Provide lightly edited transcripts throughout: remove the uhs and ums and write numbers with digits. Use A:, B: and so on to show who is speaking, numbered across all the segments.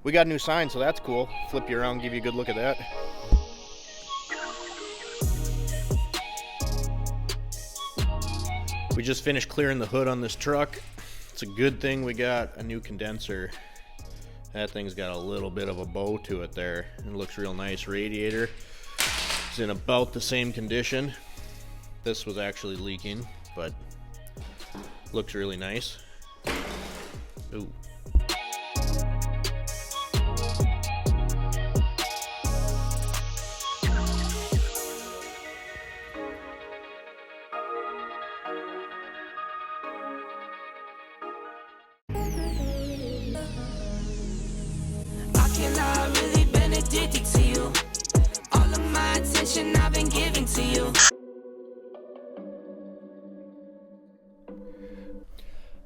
A: We got a new sign, so that's cool. Flip you around, give you a good look at that. We just finished clearing the hood on this truck. It's a good thing we got a new condenser. That thing's got a little bit of a bow to it there. It looks real nice. Radiator is in about the same condition. This was actually leaking, but looks really nice. Ooh.
B: I've really been addicted to you. All of my attention I've been giving to you.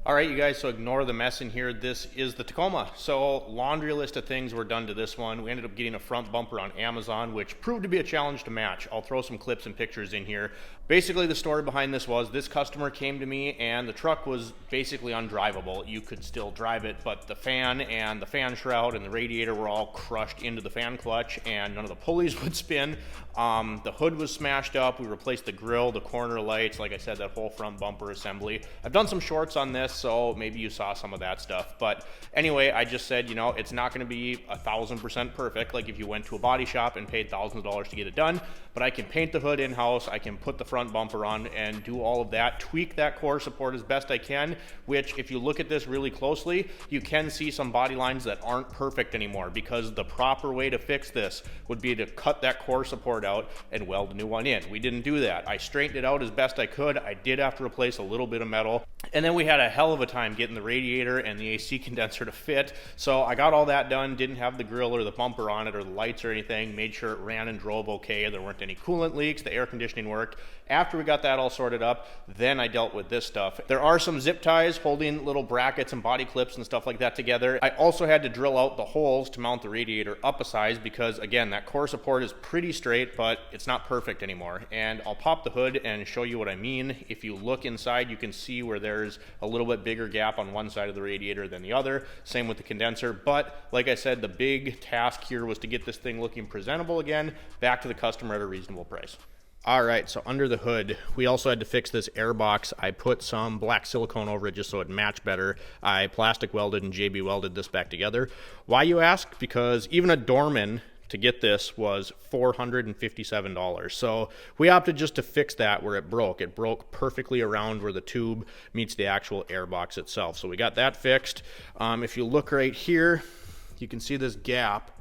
A: All right, you guys, so ignore the mess in here. This is the Tacoma. So laundry list of things were done to this one. We ended up getting a front bumper on Amazon, which proved to be a challenge to match. I'll throw some clips and pictures in here. Basically, the story behind this was this customer came to me and the truck was basically undrivable. You could still drive it, but the fan and the fan shroud and the radiator were all crushed into the fan clutch and none of the pulleys would spin. The hood was smashed up. We replaced the grill, the corner lights, like I said, that whole front bumper assembly. I've done some shorts on this, so maybe you saw some of that stuff. But anyway, I just said, you know, it's not going to be 1,000% perfect, like if you went to a body shop and paid thousands of dollars to get it done, but I can paint the hood in-house, I can put the front bumper on and do all of that, tweak that core support as best I can, which if you look at this really closely, you can see some body lines that aren't perfect anymore, because the proper way to fix this would be to cut that core support out and weld a new one in. We didn't do that. I straightened it out as best I could. I did have to replace a little bit of metal, and then we had a hell of a time getting the radiator and the AC condenser to fit. So I got all that done, didn't have the grill or the bumper on it or the lights or anything, made sure it ran and drove okay, there weren't any coolant leaks, the air conditioning worked. After we got that all sorted up, then I dealt with this stuff. There are some zip ties holding little brackets and body clips and stuff like that together. I also had to drill out the holes to mount the radiator up a size because, again, that core support is pretty straight, but it's not perfect anymore. And I'll pop the hood and show you what I mean. If you look inside, you can see where there's a little bit bigger gap on one side of the radiator than the other. Same with the condenser. But like I said, the big task here was to get this thing looking presentable again, back to the customer at a reasonable price. All right, so under the hood, we also had to fix this air box. I put some black silicone over it just so it matched better. I plastic welded and JB welded this back together. Why, you ask? Because even a doorman to get this was $457. So we opted just to fix that where it broke. It broke perfectly around where the tube meets the actual air box itself. So we got that fixed. If you look right here, you can see this gap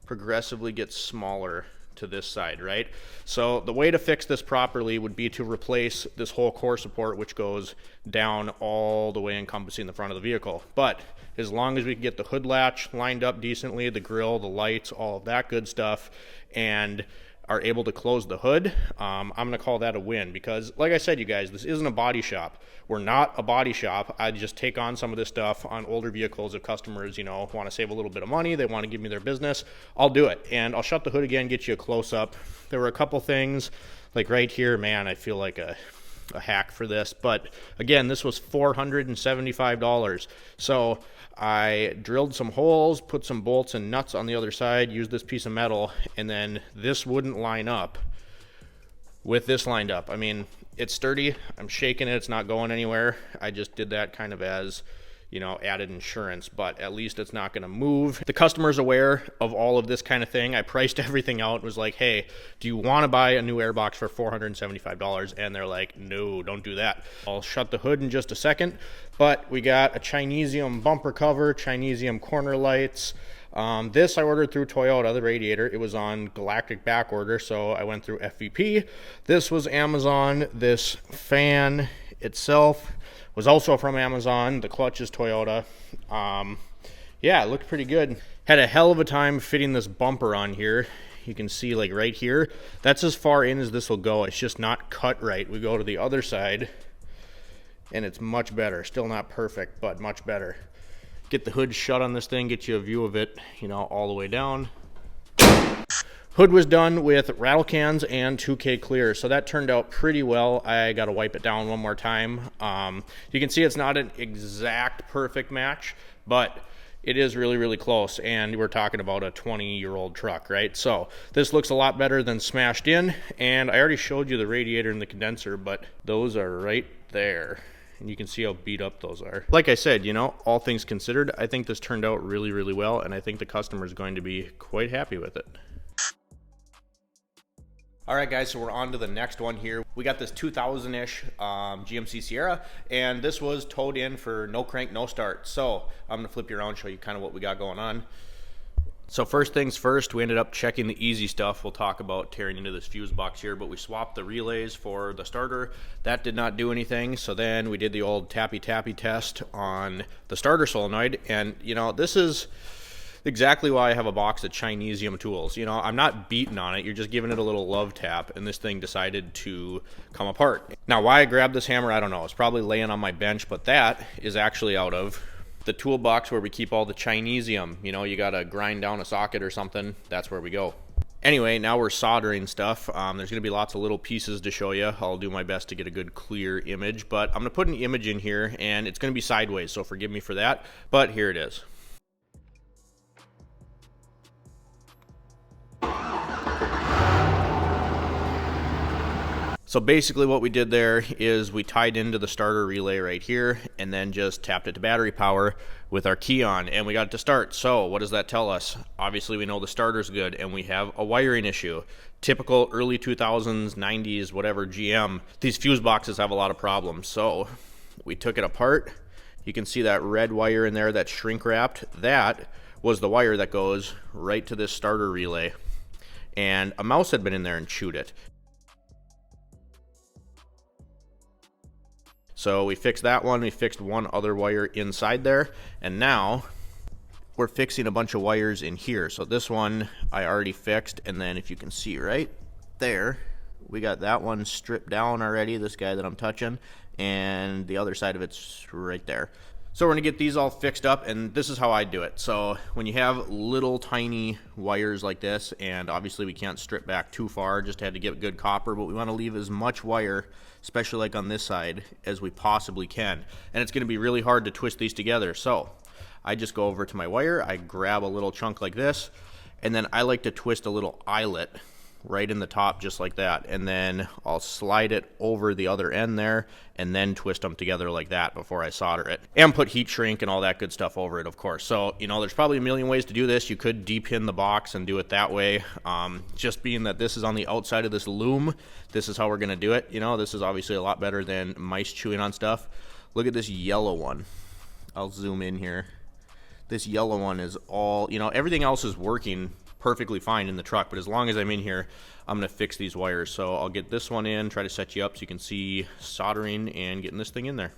A: progressively gets smaller to this side, right? So the way to fix this properly would be to replace this whole core support, which goes down all the way encompassing the front of the vehicle. But as long as we can get the hood latch lined up decently, the grill, the lights, all of that good stuff, and are able to close the hood, I'm going to call that a win. Because like I said, you guys, this isn't a body shop. We're not a body shop. I just take on some of this stuff on older vehicles. If customers, you know, want to save a little bit of money, they want to give me their business, I'll do it. And I'll shut the hood again, get you a close-up. There were a couple things, like right here, man, I feel like a hack for this. But again, this was $475. So I drilled some holes, put some bolts and nuts on the other side, used this piece of metal, and then this wouldn't line up with this lined up. I mean, it's sturdy. I'm shaking it. It's not going anywhere. I just did that kind of as, you know, added insurance, but at least it's not going to move. The customer's aware of all of this kind of thing. I priced everything out. It was like, hey, do you want to buy a new airbox for $475? And they're like, no, don't do that. I'll shut the hood in just a second, but we got a Chinesium bumper cover, Chinesium corner lights. This I ordered through Toyota, the radiator. It was on galactic back order, so I went through FVP. This was Amazon. This fan itself was also from Amazon. The clutch is Toyota. Yeah, it looked pretty good. Had a hell of a time fitting this bumper on here. You can see, like right here, that's as far in as this will go. It's just not cut right. We go to the other side and it's much better. Still not perfect, but much better. Get the hood shut on this thing, get you a view of it, you know, all the way down. Hood was done with rattle cans and 2K clear, so that turned out pretty well. I got to wipe it down one more time. You can see it's not an exact perfect match, but it is really, really close, and we're talking about a 20-year-old truck, right? So this looks a lot better than smashed in, and I already showed you the radiator and the condenser, but those are right there, and you can see how beat up those are. Like I said, you know, all things considered, I think this turned out really, really well, and I think the customer is going to be quite happy with it. All right, guys, so we're on to the next one here. We got this 2000-ish GMC Sierra, and this was towed in for no crank, no start. So I'm gonna flip you around and show you kind of what we got going on. So first things first, we ended up checking the easy stuff. We'll talk about tearing into this fuse box here, but we swapped the relays for the starter. That did not do anything. So then we did the old tappy test on the starter solenoid, and you know, this is exactly why I have a box of Chinesium tools. You know, I'm not beating on it, you're just giving it a little love tap, and this thing decided to come apart. Now, why I grabbed this hammer, I don't know. It's probably laying on my bench, but that is actually out of the toolbox where we keep all the Chinesium. You know, you gotta grind down a socket or something, that's where we go. Anyway, now we're soldering stuff. There's gonna be lots of little pieces to show you. I'll do my best to get a good clear image, but I'm gonna put an image in here, and it's gonna be sideways, so forgive me for that, but here it is. So basically what we did there is we tied into the starter relay right here and then just tapped it to battery power with our key on, and we got it to start. So what does that tell us? Obviously we know the starter's good and we have a wiring issue. Typical early 2000s, 90s, whatever GM, these fuse boxes have a lot of problems. So we took it apart. You can see that red wire in there that's shrink wrapped. That was the wire that goes right to this starter relay. And a mouse had been in there and chewed it. So we fixed that one, we fixed one other wire inside there, and now we're fixing a bunch of wires in here. So this one I already fixed, and then if you can see right there, we got that one stripped down already, this guy that I'm touching, and the other side of it's right there. So we're gonna get these all fixed up, and this is how I do it. So when you have little tiny wires like this, and obviously we can't strip back too far, just had to get good copper, but we wanna leave as much wire, especially like on this side, as we possibly can. And it's gonna be really hard to twist these together. So I just go over to my wire, I grab a little chunk like this, and then I like to twist a little eyelet right in the top just like that, and then I'll slide it over the other end there and then twist them together like that before I solder it, and put heat shrink and all that good stuff over it, of course. So you know, there's probably a million ways to do this. You could de-pin the box and do it that way. Just being that this is on the outside of this loom, this is how we're gonna do it. You know, this is obviously a lot better than mice chewing on stuff. Look at this yellow one. I'll zoom in here. This yellow one is all, you know, everything else is working perfectly fine in the truck, but as long as I'm in here, I'm gonna fix these wires. So I'll get this one in, try to set you up so you can see soldering and getting this thing in there.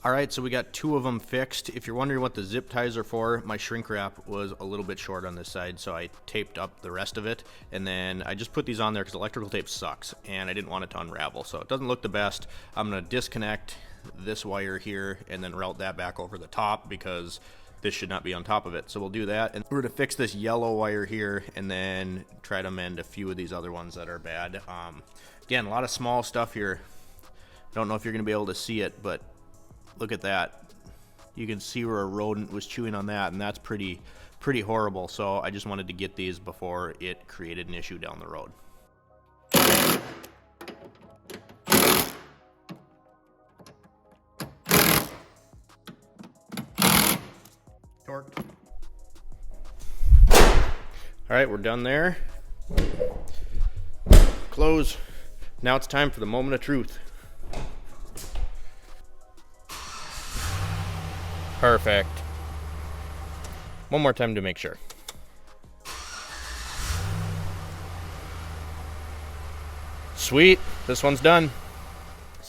A: All right, so we got two of them fixed. If you're wondering what the zip ties are for, my shrink wrap was a little bit short on this side, so I taped up the rest of it, and then I just put these on there because electrical tape sucks, and I didn't want it to unravel, so it doesn't look the best. I'm gonna disconnect this wire here and then route that back over the top because this should not be on top of it. So we'll do that, and we're gonna fix this yellow wire here and then try to mend a few of these other ones that are bad. Again, a lot of small stuff here. I don't know if you're gonna be able to see it, but look at that. You can see where a rodent was chewing on that, and that's pretty horrible. So I just wanted to get these before it created an issue down the road. Torque. All right, we're done there. Close. Now it's time for the moment of truth. Perfect. One more time to make sure. Sweet, this one's done.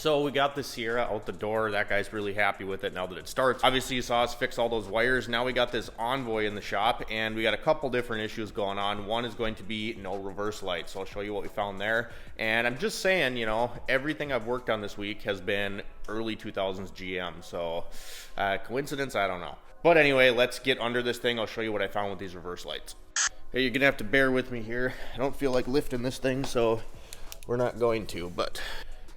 A: So we got the Sierra out the door. That guy's really happy with it now that it starts. Obviously you saw us fix all those wires. Now we got this Envoy in the shop, and we got a couple different issues going on. One is going to be no reverse light, so I'll show you what we found there. And I'm just saying, you know, everything I've worked on this week has been early 2000s GM, so coincidence? I don't know. But anyway, let's get under this thing. I'll show you what I found with these reverse lights. Hey, you're gonna have to bear with me here. I don't feel like lifting this thing, so we're not going to, but...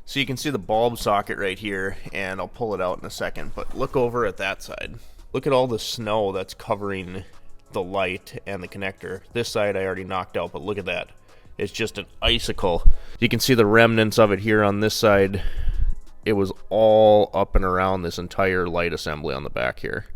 A: So you can see the bulb socket right here, and I'll pull it out in a second, but look over at that side. Look at all the snow that's covering the light and the connector. This side I already knocked out, but look at that. It's just an icicle. You can see the remnants of it here on this side. It was all up and around this entire light assembly on the back here.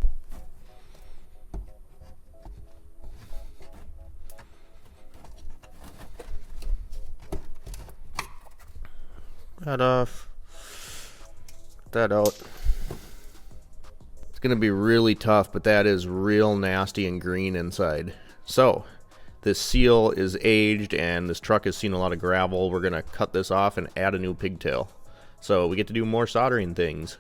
A: That off. That out. It's gonna be really tough, but that is real nasty and green inside. So this seal is aged and this truck has seen a lot of gravel. We're gonna cut this off and add a new pigtail, so we get to do more soldering things.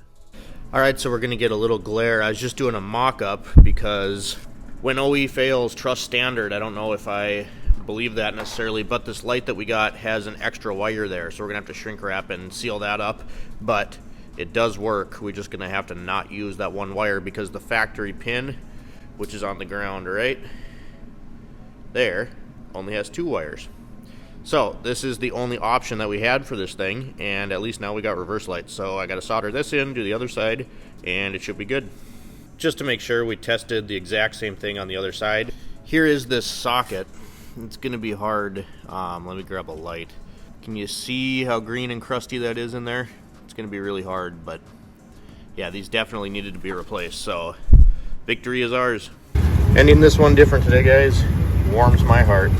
A: Alright, so we're gonna get a little glare. I was just doing a mock-up because when OE fails, trust standard. I don't know if I believe that necessarily, but this light that we got has an extra wire there, so we're gonna have to shrink wrap and seal that up, but it does work. We're just gonna have to not use that one wire because the factory pin, which is on the ground right there, only has 2 wires. So this is the only option that we had for this thing, and at least now we got reverse lights. So I gotta solder this in, do the other side, and it should be good. Just to make sure, we tested the exact same thing on the other side. Here is this socket. It's gonna be hard. Let me grab a light. Can you see how green and crusty that is in there? It's gonna be really hard, but yeah, these definitely needed to be replaced, so victory is ours. Ending this one different today, guys. Warms my heart.